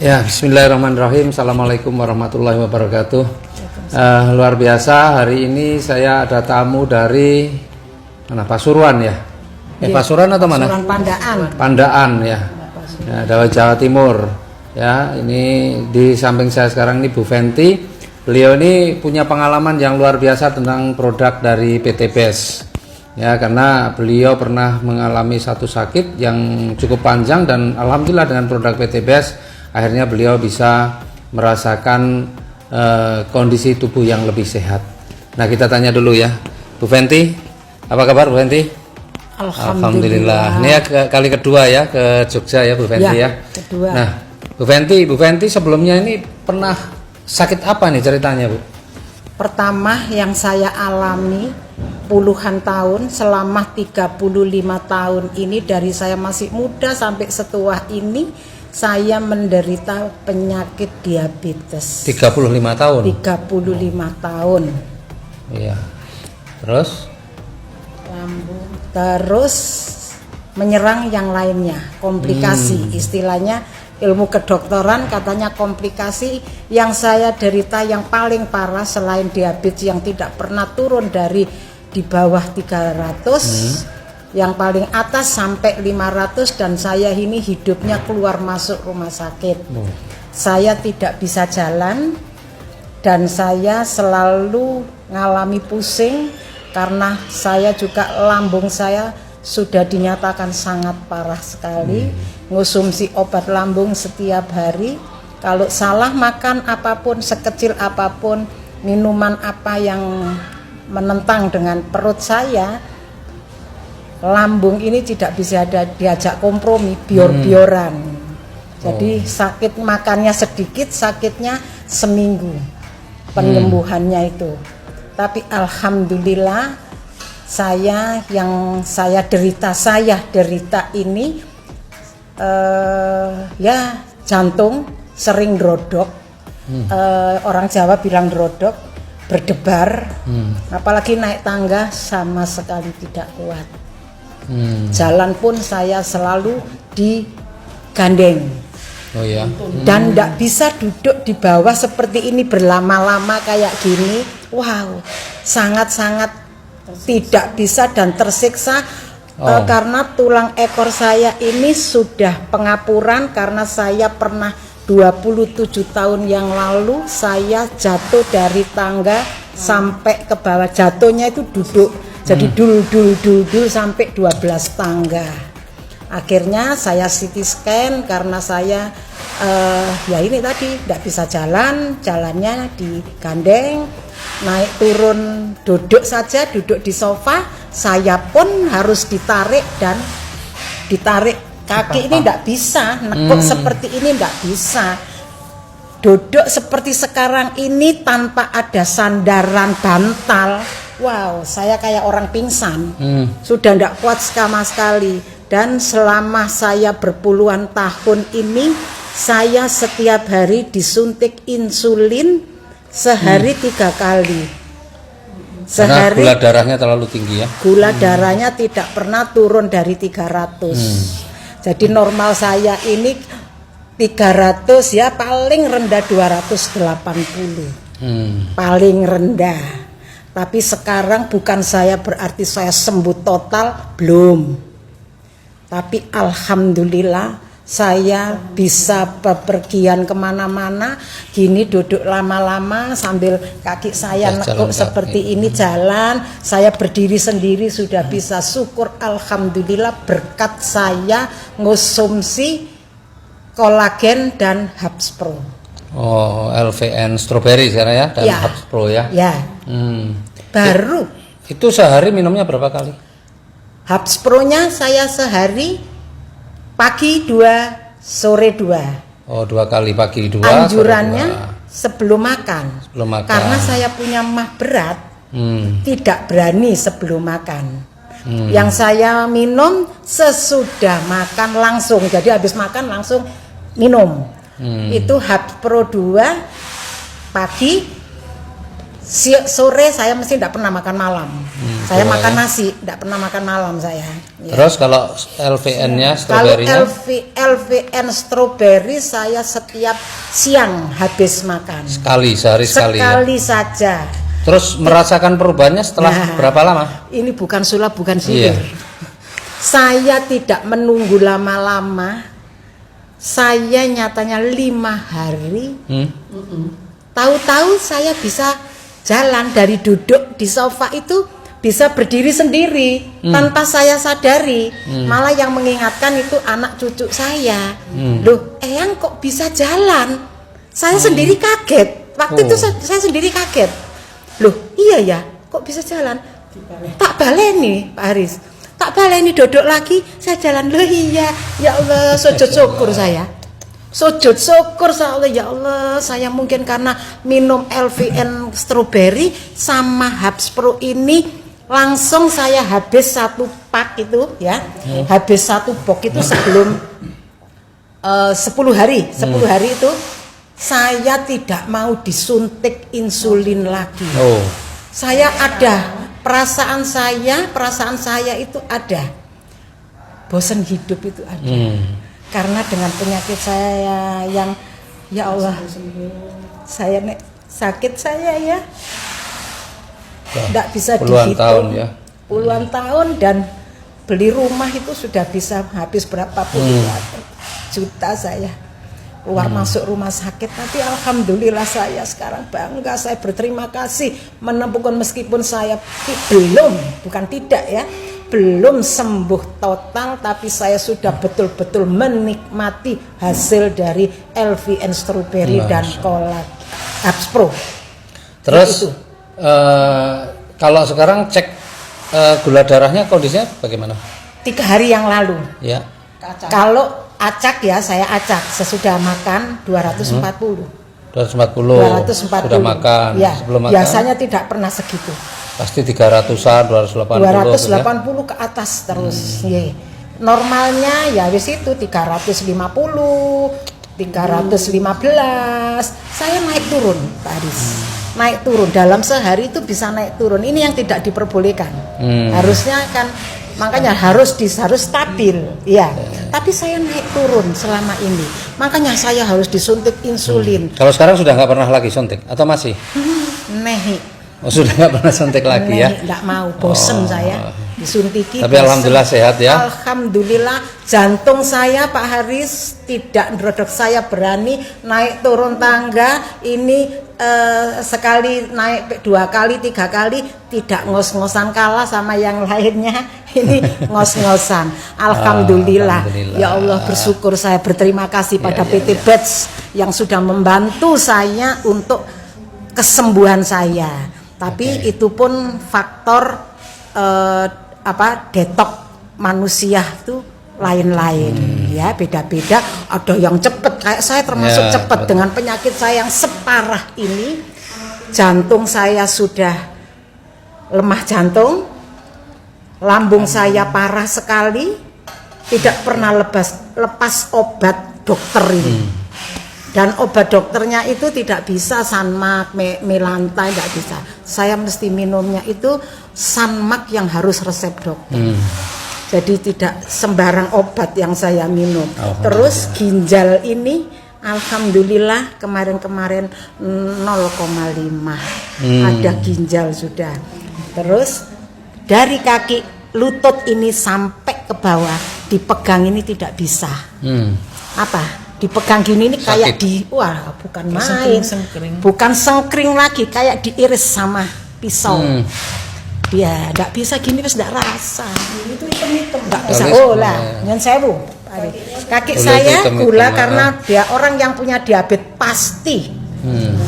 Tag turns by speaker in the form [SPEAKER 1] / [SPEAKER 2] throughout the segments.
[SPEAKER 1] Ya, bismillahirrahmanirrahim. Assalamualaikum warahmatullahi wabarakatuh. Luar biasa, hari ini saya ada tamu dari mana? Pasuruan ya? Pasuruan atau mana?
[SPEAKER 2] Pasuruan Pandaan.
[SPEAKER 1] Pandaan ya. Ya, dari Jawa Timur. Ya, ini di samping saya sekarang ini Bu Fenty. Beliau ini punya pengalaman yang luar biasa tentang produk dari PT BES. Ya, karena beliau pernah mengalami satu sakit yang cukup panjang dan alhamdulillah dengan produk PT BES akhirnya beliau bisa merasakan kondisi tubuh yang lebih sehat. Nah, kita tanya dulu ya, Bu Fenty, apa kabar Bu Fenty?
[SPEAKER 2] Alhamdulillah.
[SPEAKER 1] Ini ya kali kedua ya ke Jogja ya Bu Fenty ya.
[SPEAKER 2] Kedua.
[SPEAKER 1] Nah, Bu Fenty sebelumnya ini pernah sakit apa nih ceritanya Bu?
[SPEAKER 2] Pertama yang saya alami puluhan tahun, selama 35 tahun ini, dari saya masih muda sampai setua ini, saya menderita penyakit diabetes.
[SPEAKER 1] 35 tahun?
[SPEAKER 2] 35 tahun.
[SPEAKER 1] Iya. Terus?
[SPEAKER 2] Lambung. Terus menyerang yang lainnya, komplikasi. Istilahnya ilmu kedokteran katanya komplikasi yang saya derita yang paling parah selain diabetes yang tidak pernah turun dari di bawah 300. Yang paling atas sampai 500 dan saya ini hidupnya keluar masuk rumah sakit. Saya tidak bisa jalan dan saya selalu ngalami pusing karena saya juga lambung saya sudah dinyatakan sangat parah sekali. Ngonsumsi obat lambung setiap hari. Kalau salah makan apapun, sekecil apapun, minuman apa yang menentang dengan perut saya, lambung ini tidak bisa diajak kompromi, bior-bioran. Jadi sakit makannya sedikit, sakitnya seminggu penyembuhannya itu. Tapi alhamdulillah saya derita ini ya jantung sering drodok. Orang Jawa bilang drodok, berdebar. Apalagi naik tangga sama sekali tidak kuat. Jalan pun saya selalu digandeng.
[SPEAKER 1] Oh ya.
[SPEAKER 2] Dan tidak bisa duduk di bawah seperti ini berlama-lama kayak gini. Wow, sangat-sangat tidak bisa dan tersiksa. Karena tulang ekor saya ini sudah pengapuran karena saya pernah 27 tahun yang lalu saya jatuh dari tangga sampai ke bawah. Jatuhnya itu duduk. Jadi dul sampai 12 tangga. Akhirnya saya CT scan karena saya ya ini tadi tidak bisa jalan, jalannya digandeng, naik turun duduk saja, duduk di sofa, saya pun harus ditarik kaki ini tidak bisa, nekuk seperti ini tidak bisa. Duduk seperti sekarang ini tanpa ada sandaran bantal. Wow, saya kayak orang pingsan. Sudah tidak kuat sama sekali. Dan selama saya berpuluhan tahun ini, saya setiap hari disuntik insulin sehari 3 kali.
[SPEAKER 1] Karena gula darahnya terlalu tinggi ya? Gula
[SPEAKER 2] darahnya tidak pernah turun dari 300. Jadi normal saya ini 300 ya, paling rendah 280. Paling rendah. Tapi sekarang bukan saya berarti saya sembuh total, belum. Tapi alhamdulillah saya bisa bepergian kemana-mana. Gini duduk lama-lama sambil kaki saya nekuk seperti ini jalan. Saya berdiri sendiri sudah bisa, syukur alhamdulillah berkat saya ngonsumsi kolagen dan Habs Pro.
[SPEAKER 1] Oh, LVN strawberry sekarang ya, dan Habs Pro ya.
[SPEAKER 2] Ya. Baru.
[SPEAKER 1] Itu sehari minumnya berapa kali?
[SPEAKER 2] Habs Pro-nya saya sehari pagi 2, sore 2.
[SPEAKER 1] Oh, 2 kali, pagi 2.
[SPEAKER 2] Anjurannya sebelum makan. Karena saya punya mah berat, tidak berani sebelum makan. Yang saya minum sesudah makan langsung. Jadi habis makan langsung minum. Itu Habs Pro 2 pagi sore saya mesti tidak pernah makan malam. Saya makan nasi, tidak pernah makan malam saya. Ya.
[SPEAKER 1] Terus kalau LVN-nya, stroberinya?
[SPEAKER 2] Kalau LVN strawberry saya setiap siang habis makan.
[SPEAKER 1] Sehari sekali.
[SPEAKER 2] Sekali saja.
[SPEAKER 1] Terus merasakan perubahannya setelah berapa lama?
[SPEAKER 2] Ini bukan sulap, bukan sihir. Saya tidak menunggu lama-lama. Saya nyatanya 5 hari. Tahu-tahu saya bisa jalan dari duduk di sofa itu bisa berdiri sendiri tanpa saya sadari. Malah yang mengingatkan itu anak cucu saya. Loh, Eyang kok bisa jalan? Saya sendiri kaget. Waktu itu saya sendiri kaget. Loh, iya ya, kok bisa jalan? Tak baleni, Pak Haris. Tak baleni duduk lagi, saya jalan. Loh iya, ya Allah, sujud syukur saya. Sujud syukur Allah, ya Allah, saya mungkin karena minum LVN strawberry sama Habs Pro ini langsung saya habis 1 pak itu ya. Habis 1 box itu sebelum 10 hari. 10 hari itu saya tidak mau disuntik insulin lagi. Saya ada perasaan saya itu ada. Bosan hidup itu ada. Karena dengan penyakit saya yang ya Allah, saya sakit saya ya tidak bisa dihitung. Puluhan tahun dan beli rumah itu sudah bisa habis berapa puluh juta saya keluar masuk rumah sakit. Tapi alhamdulillah saya sekarang bangga, saya berterima kasih menemukan meskipun saya belum sembuh total, tapi saya sudah betul-betul menikmati hasil dari LVN strawberry dan kolak Habs Pro. Terus
[SPEAKER 1] kalau sekarang cek gula darahnya kondisinya bagaimana?
[SPEAKER 2] 3 hari yang lalu.
[SPEAKER 1] Ya.
[SPEAKER 2] Kalau acak ya, saya acak sesudah makan 240.
[SPEAKER 1] 240. Sudah makan.
[SPEAKER 2] Ya,
[SPEAKER 1] sebelum makan.
[SPEAKER 2] Biasanya tidak pernah segitu.
[SPEAKER 1] Pasti 300-an,
[SPEAKER 2] 280 ke atas terus. Normalnya ya wis itu 350, 315. Saya naik turun, Pak Aris. Naik turun dalam sehari itu bisa naik turun. Ini yang tidak diperbolehkan. Harusnya kan makanya harus stabil. Ya. Tapi saya naik turun selama ini. Makanya saya harus disuntik insulin.
[SPEAKER 1] Kalau sekarang sudah nggak pernah lagi suntik atau masih? Sudah nggak pernah suntik lagi ya?
[SPEAKER 2] Nggak mau, bosen saya disuntiki.
[SPEAKER 1] Tapi alhamdulillah sehat ya.
[SPEAKER 2] Alhamdulillah, jantung saya Pak Haris tidak nerodok. Saya berani naik turun tangga ini sekali naik 2 kali 3 kali tidak ngos-ngosan kalah sama yang lainnya. Ini ngos-ngosan. Alhamdulillah. Ya Allah, bersyukur saya, berterima kasih pada PT Beds yang sudah membantu saya untuk kesembuhan saya. Tapi itu pun faktor detok manusia itu lain-lain ya, beda-beda. Ada yang cepat, kayak saya termasuk cepat dengan penyakit saya yang separah ini. Jantung saya sudah lemah jantung, lambung saya parah sekali, tidak pernah lepas obat dokter ini. Dan obat dokternya itu tidak bisa Sanmak, Melantai, tidak bisa. Saya mesti minumnya itu Sanmak yang harus resep dokter. Jadi tidak sembarang obat yang saya minum. Terus ginjal ini alhamdulillah kemarin-kemarin 0,5. Ada ginjal sudah. Terus dari kaki lutut ini sampai ke bawah dipegang ini tidak bisa. Apa? Dipegang gini ini kayak bukan main, bukan sengkring lagi, kayak diiris sama pisau. Ya, enggak bisa gini wis enggak rasa. Itu hitam-hitam enggak bisa. Nyun sewu. Kaki saya gula karena dia orang yang punya diabetes pasti.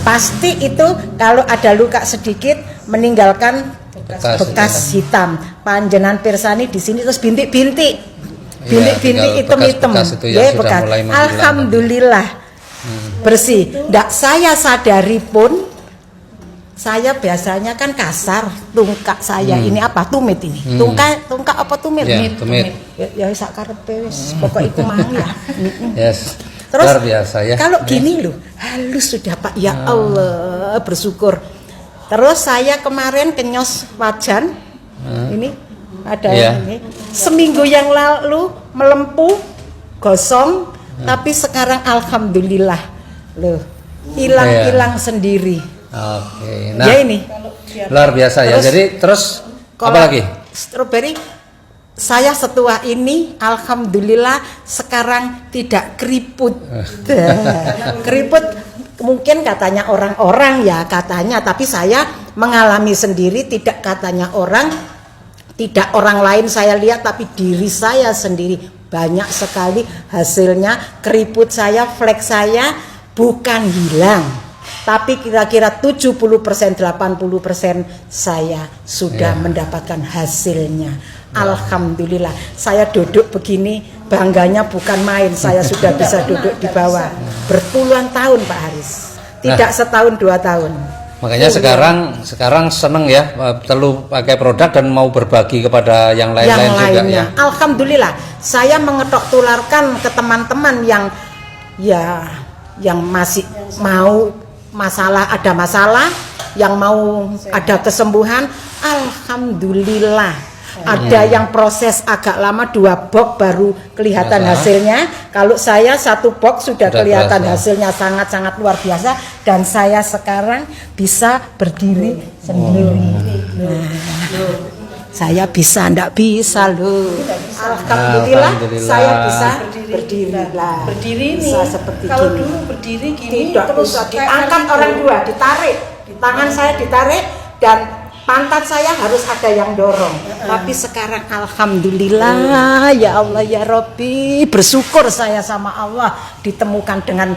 [SPEAKER 2] Pasti itu kalau ada luka sedikit meninggalkan bekas hitam. Panjenengan pirsani di sini terus bintik-bintik. Bintik-bintik hitam-hitam. Ya, bekas. Alhamdulillah. Bersih. Ndak saya sadari pun, saya biasanya kan kasar, tungkak saya ini apa? Tumit ini. Tungkak apa tumit?
[SPEAKER 1] Tumit.
[SPEAKER 2] Ya sak karepe wis, pokok iku mang ya. Terus
[SPEAKER 1] luar biasa ya.
[SPEAKER 2] Kalau gini loh, halus sudah Pak. Ya Allah, bersyukur. Terus saya kemarin kenyos wajan, ini ada
[SPEAKER 1] Iya.
[SPEAKER 2] ini. Seminggu yang lalu melempuh, gosong, tapi sekarang alhamdulillah, loh, hilang sendiri.
[SPEAKER 1] Oke. Nah,
[SPEAKER 2] Ya ini.
[SPEAKER 1] luar biasa ya.
[SPEAKER 2] Terus,
[SPEAKER 1] Jadi terus apa
[SPEAKER 2] Kalau
[SPEAKER 1] lagi?
[SPEAKER 2] Strawberry, saya setua ini, alhamdulillah sekarang tidak keriput. Keriput mungkin katanya orang-orang ya katanya, tapi saya mengalami sendiri, tidak katanya orang, tidak orang lain saya lihat, tapi diri saya sendiri banyak sekali hasilnya. Keriput saya, flek saya bukan hilang, tapi kira-kira 70%, 80% saya sudah mendapatkan hasilnya. Alhamdulillah, saya duduk begini bangganya bukan main. Saya sudah bisa duduk di bawah berpuluhan tahun, Pak Haris. Tidak setahun 2 tahun.
[SPEAKER 1] Makanya sekarang seneng ya, perlu pakai produk dan mau berbagi kepada yang lain-lain juga ya.
[SPEAKER 2] Alhamdulillah, saya mengetok tularkan ke teman-teman yang masih mau ada masalah, yang mau ada kesembuhan. Alhamdulillah. Ada yang proses agak lama, 2 box baru kelihatan hasilnya. Kalau saya 1 box sudah kelihatan hasilnya, sangat-sangat luar biasa. Dan saya sekarang bisa berdiri sendiri. Saya bisa, enggak bisa loh. Alhamdulillah, saya bisa berdiri lah.
[SPEAKER 3] Berdiri
[SPEAKER 2] bisa
[SPEAKER 3] nih,
[SPEAKER 2] seperti
[SPEAKER 3] kalau
[SPEAKER 2] gini.
[SPEAKER 3] dulu berdiri gini
[SPEAKER 2] Tidak
[SPEAKER 3] terus
[SPEAKER 2] bisa
[SPEAKER 3] kayak
[SPEAKER 2] diangkat
[SPEAKER 3] gitu.
[SPEAKER 2] orang 2, ditarik. Tangan saya ditarik dan pantat saya harus ada yang dorong. Tapi sekarang alhamdulillah, ya Allah ya Robbi, bersyukur saya sama Allah ditemukan dengan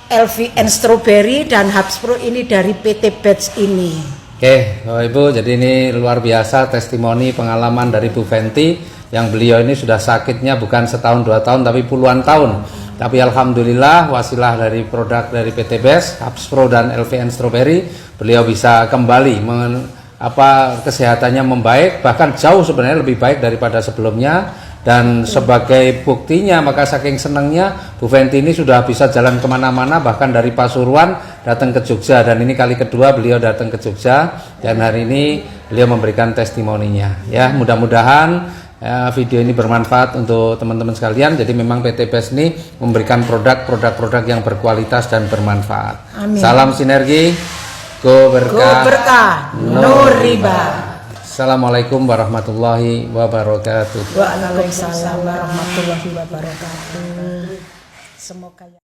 [SPEAKER 2] LVN Strawberry dan Habspro ini dari PT Batch ini.
[SPEAKER 1] Oke, Bapak Ibu, jadi ini luar biasa testimoni pengalaman dari Bu Fenty yang beliau ini sudah sakitnya bukan setahun 2 tahun tapi puluhan tahun. Tapi alhamdulillah wasilah dari produk dari PT Batch, Habspro dan LVN Strawberry, beliau bisa kembali kesehatannya membaik, bahkan jauh sebenarnya lebih baik daripada sebelumnya. Dan sebagai buktinya, maka saking senangnya Bu Fenty ini sudah bisa jalan kemana-mana, bahkan dari Pasuruan datang ke Jogja, dan ini kali kedua beliau datang ke Jogja dan hari ini beliau memberikan testimoninya. Ya, mudah-mudahan video ini bermanfaat untuk teman-teman sekalian. Jadi memang PT Batch ini memberikan produk-produk yang berkualitas dan bermanfaat.
[SPEAKER 2] Amin.
[SPEAKER 1] Salam sinergi, go berkah,
[SPEAKER 2] no riba.
[SPEAKER 1] Assalamualaikum warahmatullahi wabarakatuh.
[SPEAKER 2] Waalaikumsalam warahmatullahi wabarakatuh. Semoga